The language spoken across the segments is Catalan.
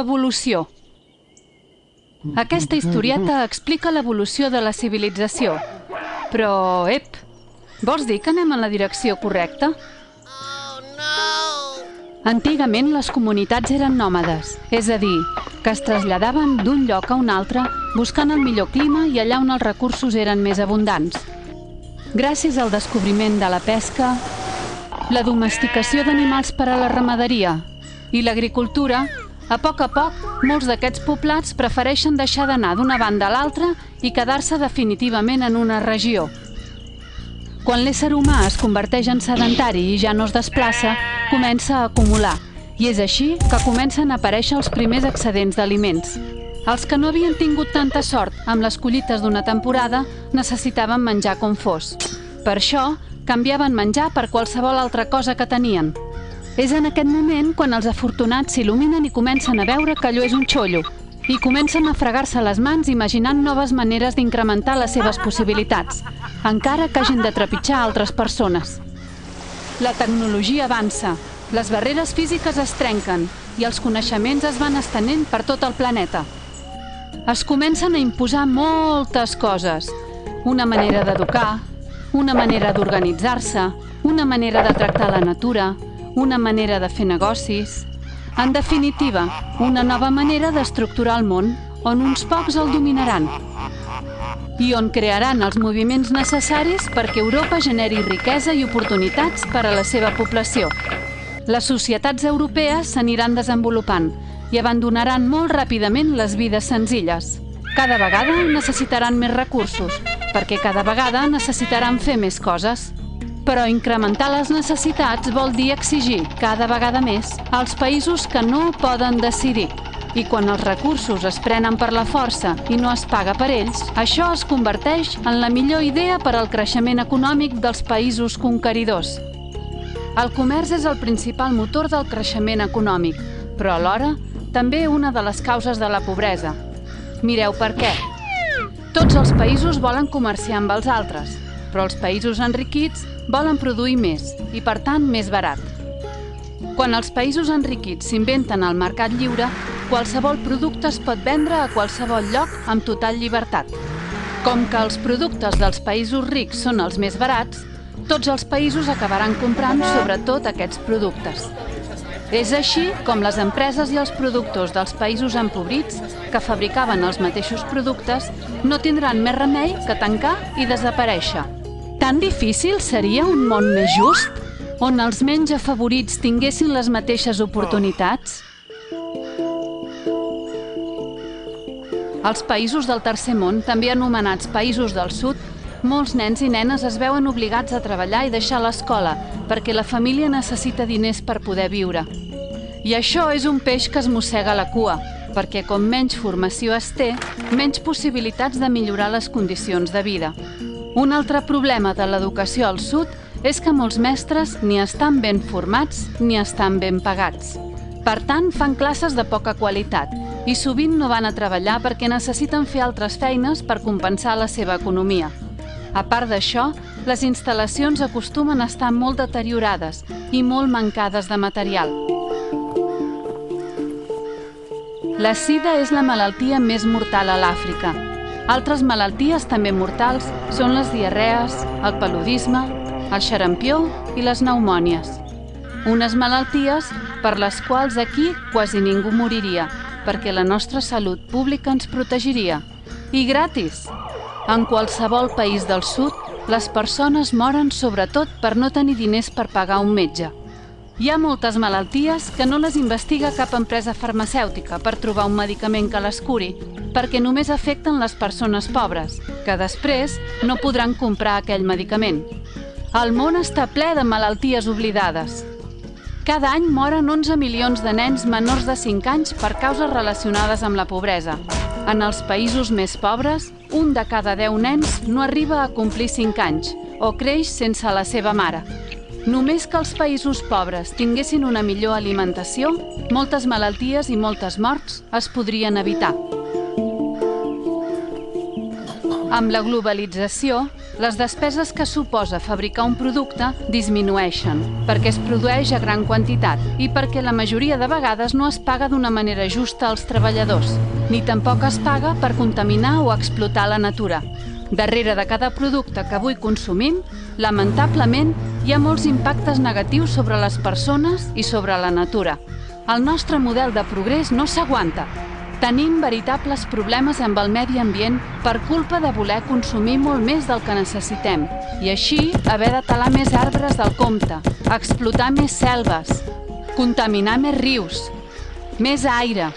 evolució. Aquesta historieta explica l'evolució de la civilització. Però, vols dir que anem en la direcció correcta? Antigament les comunitats eren nòmades, és a dir, que es traslladaven d'un lloc a un altre buscant el millor clima i allà on els recursos eren més abundants. Gràcies al descobriment de la pesca, la domesticació d'animals per a la ramaderia i l'agricultura, a poc molts d'aquests poblats prefereixen deixar d'anar d'una banda a l'altra i quedar-se definitivament en una regió. Quan l'ésser humà es converteix en sedentari i ja no es desplaça, comença a acumular, i és així que comencen a aparèixer els primers excedents d'aliments. Els que no havien tingut tanta sort amb les collites d'una temporada necessitaven menjar com fos. Per això, canviaven menjar per qualsevol altra cosa que tenien. És en aquest moment quan els afortunats s'il·luminen i comencen a veure que allò és un xollo i comencen a fregar-se les mans imaginant noves maneres d'incrementar les seves possibilitats, encara que hagin de trepitjar altres persones. La tecnologia avança, les barreres físiques es trenquen i els coneixements es van estenent per tot el planeta. Es comencen a imposar moltes coses, una manera d'educar, una manera d'organitzar-se, una manera de tractar la natura, una manera de fer negocis. En definitiva, una nova manera d'estructurar el món, on uns pocs el dominaran i on crearan els moviments necessaris perquè Europa generi riquesa i oportunitats per a la seva població. Les societats europees s'aniran desenvolupant i abandonaran molt ràpidament les vides senzilles. Cada vegada necessitaran més recursos, perquè cada vegada necessitaran fer més coses. Però incrementar les necessitats vol dir exigir cada vegada més als països que no poden decidir. I quan els recursos es prenen per la força i no es paga per ells, això es converteix en la millor idea per al creixement econòmic dels països conqueridors. El comerç és el principal motor del creixement econòmic, però alhora també una de les causes de la pobresa. Mireu per què. Tots els països volen comerciar amb els altres, però els països enriquits volen produir més i, per tant, més barat. Quan els països enriquits s'inventen el mercat lliure, qualsevol producte es pot vendre a qualsevol lloc amb total llibertat. Com que els productes dels països rics són els més barats, tots els països acabaran comprant sobretot aquests productes. És així com les empreses i els productors dels països empobrits que fabricaven els mateixos productes no tindran més remei que tancar i desaparèixer. Tan difícil seria un món més just, on els menys afavorits tinguessin les mateixes oportunitats? Als països del tercer món, també anomenats països del sud, molts nens i nenes es veuen obligats a treballar i deixar l'escola perquè la família necessita diners per poder viure. I això és un peix que es mossega la cua, perquè com menys formació es té, menys possibilitats de millorar les condicions de vida. Un altre problema de l'educació al sud és que molts mestres ni estan ben formats ni estan ben pagats. Per tant, fan classes de poca qualitat i sovint no van a treballar perquè necessiten fer altres feines per compensar la seva economia. A part d'això, les instal·lacions acostumen a estar molt deteriorades i molt mancades de material. La sida és la malaltia més mortal a l'Àfrica. Altres malalties també mortals són les diarrees, el paludisme, el xarampió i les pneumònies. Unes malalties per les quals aquí quasi ningú moriria, perquè la nostra salut pública ens protegiria. I gratis! En qualsevol país del sud, les persones moren sobretot per no tenir diners per pagar un metge. Hi ha moltes malalties que no les investiga cap empresa farmacèutica per trobar un medicament que les curi, perquè només afecten les persones pobres, que després no podran comprar aquell medicament. El món està ple de malalties oblidades. Cada any moren 11 milions de nens menors de 5 anys per causes relacionades amb la pobresa. En els països més pobres, un de cada 10 nens no arriba a complir 5 anys o creix sense la seva mare. Només que els països pobres tinguessin una millor alimentació, moltes malalties i moltes morts es podrien evitar. Amb la globalització, les despeses que suposa fabricar un producte disminueixen, perquè es produeix a gran quantitat i perquè la majoria de vegades no es paga d'una manera justa als treballadors, ni tampoc es paga per contaminar o explotar la natura. Darrere de cada producte que avui consumim, lamentablement, hi ha molts impactes negatius sobre les persones i sobre la natura. El nostre model de progrés no s'aguanta. Tenim veritables problemes amb el medi ambient per culpa de voler consumir molt més del que necessitem i així haver de talar més arbres del compte, explotar més selves, contaminar més rius, més aire,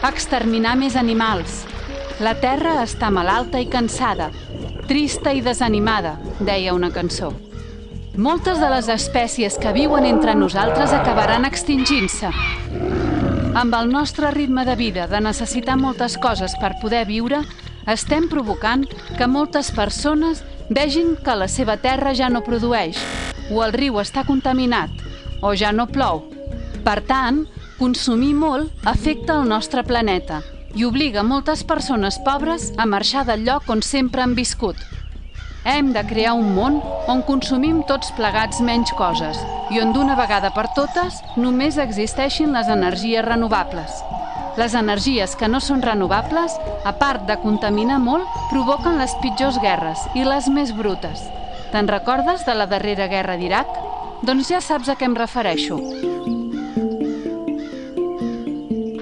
exterminar més animals. La terra està malalta i cansada, trista i desanimada, deia una cançó. Moltes de les espècies que viuen entre nosaltres acabaran extingint-se. Amb el nostre ritme de vida de necessitar moltes coses per poder viure, estem provocant que moltes persones vegin que la seva terra ja no produeix, o el riu està contaminat, o ja no plou. Per tant, consumir molt afecta el nostre planeta i obliga moltes persones pobres a marxar del lloc on sempre han viscut. Hem de crear un món on consumim tots plegats menys coses i on d'una vegada per totes només existeixin les energies renovables. Les energies que no són renovables, a part de contaminar molt, provoquen les pitjors guerres i les més brutes. Te'n recordes de la darrera guerra d'Iraq? Doncs ja saps a què em refereixo.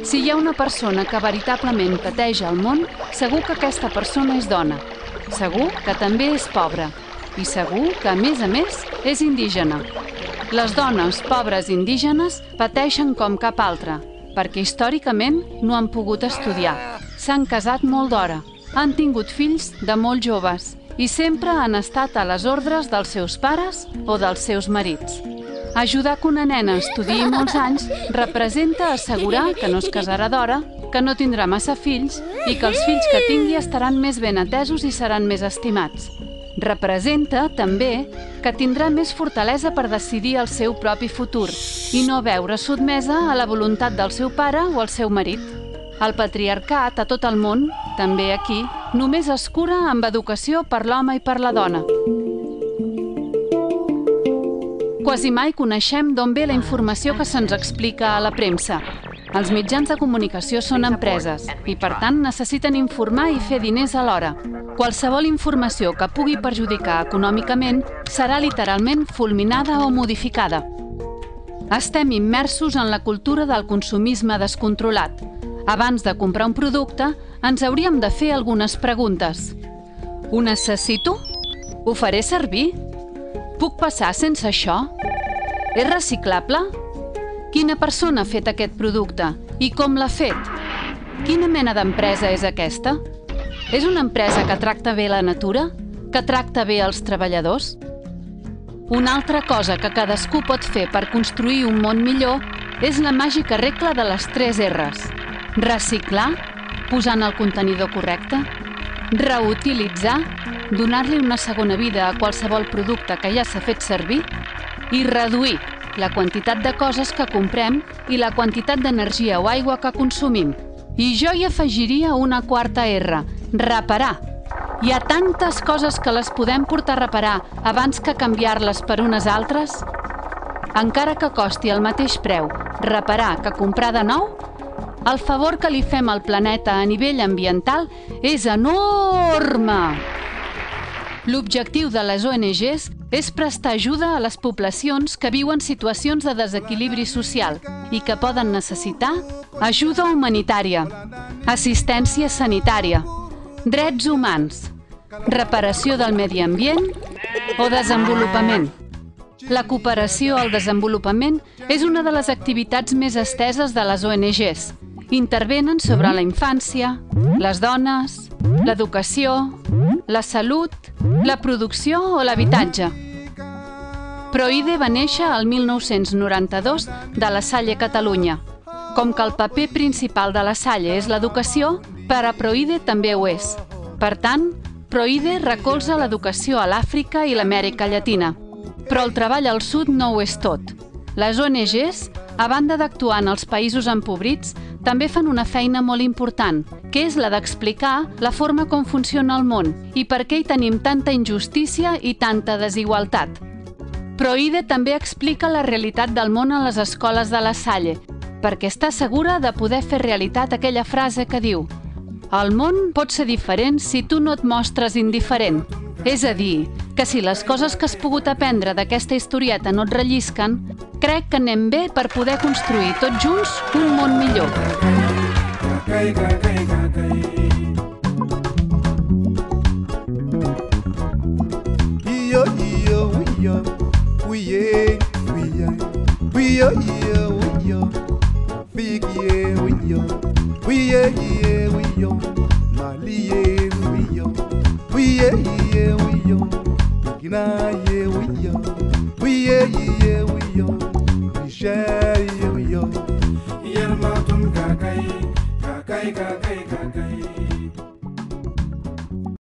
Si hi ha una persona que veritablement pateix al món, segur que aquesta persona és dona. Segur que també és pobra i segur que, a més, és indígena. Les dones pobres indígenes pateixen com cap altra, perquè històricament no han pogut estudiar, s'han casat molt d'hora, han tingut fills de molt joves i sempre han estat a les ordres dels seus pares o dels seus marits. Ajudar que una nena estudiï molts anys representa assegurar que no es casarà d'hora, que no tindrà massa fills i que els fills que tingui estaran més ben atesos i seran més estimats. Representa, també, que tindrà més fortalesa per decidir el seu propi futur i no veure sotmesa a la voluntat del seu pare o el seu marit. El patriarcat a tot el món, també aquí, només es cura amb educació per l'home i per la dona. Quasi mai coneixem d'on ve la informació que se'ns explica a la premsa. Els mitjans de comunicació són empreses i, per tant, necessiten informar i fer diners alhora. Qualsevol informació que pugui perjudicar econòmicament serà literalment fulminada o modificada. Estem immersos en la cultura del consumisme descontrolat. Abans de comprar un producte, ens hauríem de fer algunes preguntes. Ho necessito? Ho faré servir? Puc passar sense això? És reciclable? Quina persona ha fet aquest producte i com l'ha fet? Quina mena d'empresa és aquesta? És una empresa que tracta bé la natura? Que tracta bé els treballadors? Una altra cosa que cadascú pot fer per construir un món millor és la màgica regla de les 3 R's. Reciclar, posant el contenidor correcte, reutilitzar, donar-li una segona vida a qualsevol producte que ja s'ha fet servir i reduir la quantitat de coses que comprem i la quantitat d'energia o aigua que consumim. I jo hi afegiria una 4 R, reparar. Hi ha tantes coses que les podem portar a reparar abans que canviar-les per unes altres. Encara que costi el mateix preu reparar que comprar de nou, el favor que li fem al planeta a nivell ambiental és enorme. L'objectiu de les ONGs és prestar ajuda a les poblacions que viuen situacions de desequilibri social i que poden necessitar ajuda humanitària, assistència sanitària, drets humans, reparació del medi ambient o desenvolupament. La cooperació al desenvolupament és una de les activitats més esteses de les ONGs. Intervenen sobre la infància, les dones, l'educació, la salut, la producció o l'habitatge. Proide va néixer el 1992 de La Salle, Catalunya. Com que el paper principal de La Salle és l'educació, per a Proide també ho és. Per tant, Proide recolza l'educació a l'Àfrica i l'Amèrica Llatina. Però el treball al sud no ho és tot. Les ONGs, a banda d'actuar en els països empobrits, també fan una feina molt important que és la d'explicar la forma com funciona el món i per què hi tenim tanta injustícia i tanta desigualtat. Però Ide també explica la realitat del món a les escoles de La Salle, perquè està segura de poder fer realitat aquella frase que diu: «El món pot ser diferent si tu no et mostres indiferent». És a dir, que si les coses que has pogut aprendre d'aquesta historieta no et rellisquen, crec que anem bé per poder construir tots junts un món millor. Yerma tum kakai